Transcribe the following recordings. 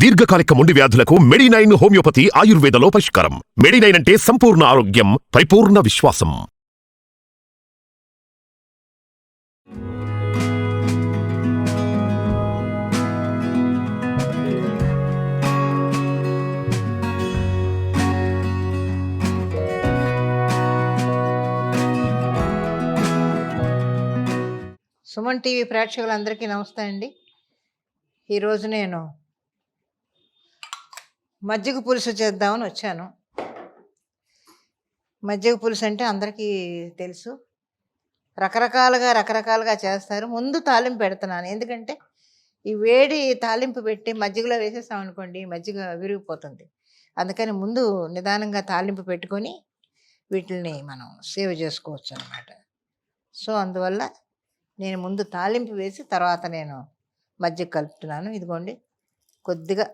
దీర్ఘకాలిక మొండి వ్యాధులకు మెడినైన్ హోమియోపతి ఆయుర్వేదలో పరిష్కారం. మెడినైన్ అంటే సంపూర్ణ ఆరోగ్యం, పరిపూర్ణ విశ్వాసం. సుమన్ టీవీ ప్రేక్షకులందరికీ నమస్తే అండి. ఈరోజు నేను మజ్జిగ పులుసు చేద్దామని వచ్చాను. మజ్జిగ పులుసు అంటే అందరికీ తెలుసు, రకరకాలుగా చేస్తారు. ముందు తాలింపు పెడుతున్నాను, ఎందుకంటే ఈ వేడి తాలింపు పెట్టి మజ్జిగలో వేసేసాం అనుకోండి, మజ్జిగ విరిగిపోతుంది. అందుకని ముందు నిదానంగా తాలింపు పెట్టుకొని వీటిని మనం సేవ్ చేసుకోవచ్చు అన్నమాట. సో అందువల్ల నేను ముందు తాలింపు వేసి తర్వాత నేను మజ్జిగ కలుపుతున్నాను. ఇదిగోండి, కొద్దిగా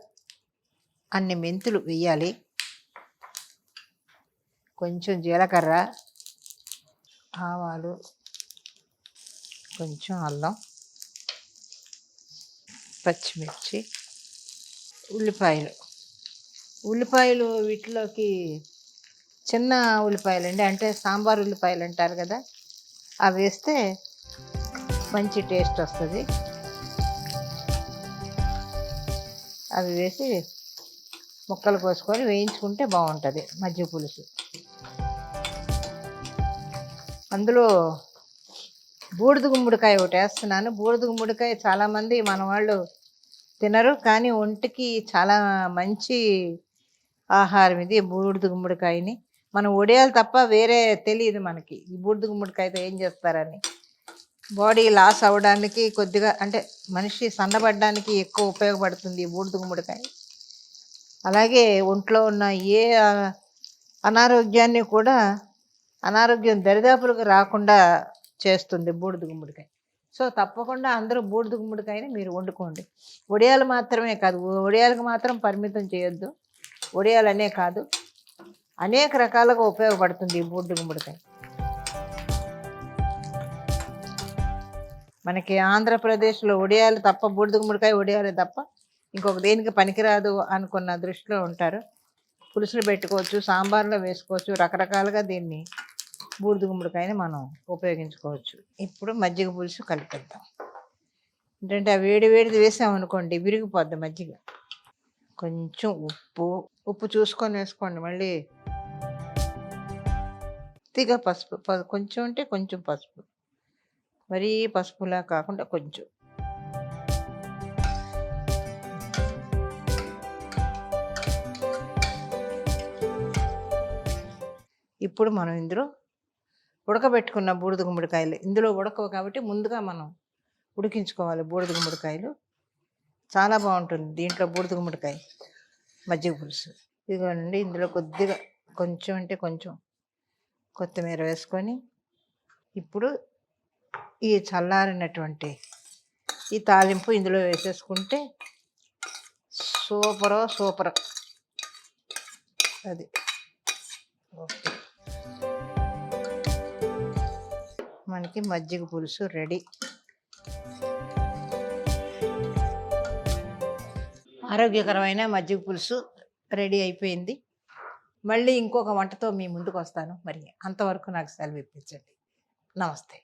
అన్ని మెంతులు వేయాలి, కొంచెం జీలకర్ర, ఆవాలు, కొంచెం అల్లం, పచ్చిమిర్చి, ఉల్లిపాయలు వీటిలోకి చిన్న ఉల్లిపాయలు అండి, అంటే సాంబార్ ఉల్లిపాయలు అంటారు కదా, అవి వేస్తే మంచి టేస్ట్ వస్తుంది. అవి వేసి ముక్కలు కోసుకొని వేయించుకుంటే బాగుంటుంది మజ్జిగ పులుసు. అందులో బూడిద గుమ్మడికాయ ఒకటి వేస్తున్నాను. బూడిద గుమ్మడికాయ చాలామంది మన వాళ్ళు తినరు, కానీ ఒంటికి చాలా మంచి ఆహారం ఇది. బూడిద గుమ్మడికాయని మనం ఒడియాలు తప్ప వేరే తెలియదు మనకి, ఈ బూడిద గుమ్మడికాయతో ఏం చేస్తారని. బాడీ లాస్ అవ్వడానికి కొద్దిగా, అంటే మనిషి సన్నబడడానికి ఎక్కువ ఉపయోగపడుతుంది ఈ బూడిద గుమ్మడికాయ. అలాగే ఒంట్లో ఉన్న ఏ అనారోగ్యాన్ని కూడా, అనారోగ్యం దరిదాపులకు రాకుండా చేస్తుంది బూడిద గుమ్మడికాయ. సో తప్పకుండా అందరూ బూడిద గుమ్మడికాయని మీరు వండుకోండి. ఒడియాలు మాత్రమే కాదు, ఒడియాలకు మాత్రం పరిమితం చేయొద్దు. ఒడియాలనే కాదు, అనేక రకాలుగా ఉపయోగపడుతుంది ఈ బూడిద గుమ్మడికాయ. మనకి ఆంధ్రప్రదేశ్లో ఒడియాలు తప్ప, బూడిద గుమ్మడికాయ ఒడియాలే తప్ప ఇంకొక దేనికి పనికిరాదు అనుకున్న దృష్టిలో ఉంటారు. పులుసులు పెట్టుకోవచ్చు, సాంబార్లో వేసుకోవచ్చు, రకరకాలుగా దీన్ని బూడిద గుమ్మడికాయని మనం ఉపయోగించుకోవచ్చు. ఇప్పుడు మజ్జిగ పులుసు కలిపిద్దాం. ఏంటంటే ఆ వేడిది వేసామనుకోండి విరిగిపోద్ది మజ్జిగ. కొంచెం ఉప్పు చూసుకొని వేసుకోండి. మళ్ళీ కొద్దిగా పసుపు, కొంచెం అంటే కొంచెం పసుపు, మరీ పసుపులా కాకుండా కొంచెం. ఇప్పుడు మనం ఇందులో ఉడకబెట్టుకున్న బూడిద గుమ్మడికాయలు, ఇందులో ఉడకవు కాబట్టి ముందుగా మనం ఉడికించుకోవాలి. బూడిద గుమ్మడికాయలు చాలా బాగుంటుంది దీంట్లో, బూడిద గుమ్మడికాయ మజ్జిగ పులుసు. ఇదిగోనండి, ఇందులో కొద్దిగా, కొంచెం అంటే కొంచెం కొత్తిమీర వేసుకొని ఇప్పుడు ఈ చల్లారినటువంటి ఈ తాలింపు ఇందులో వేసేసుకుంటే సూపర్. అది ఓకే, మనకి మజ్జిగ పులుసు రెడీ. ఆరోగ్యకరమైన మజ్జిగ పులుసు రెడీ అయిపోయింది. మళ్ళీ ఇంకొక వంటతో మీ ముందుకు వస్తాను. మరి అంతవరకు నాకు సెలవు ఇప్పించండి. నమస్తే.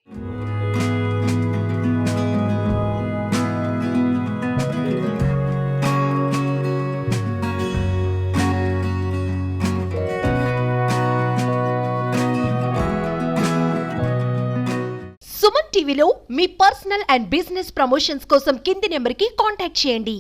సుమన్ టీవీలో మీ పర్సనల్ అండ్ బిజినెస్ ప్రమోషన్స్ కోసం కింది నెంబర్కి కాంటాక్ట్ చేయండి.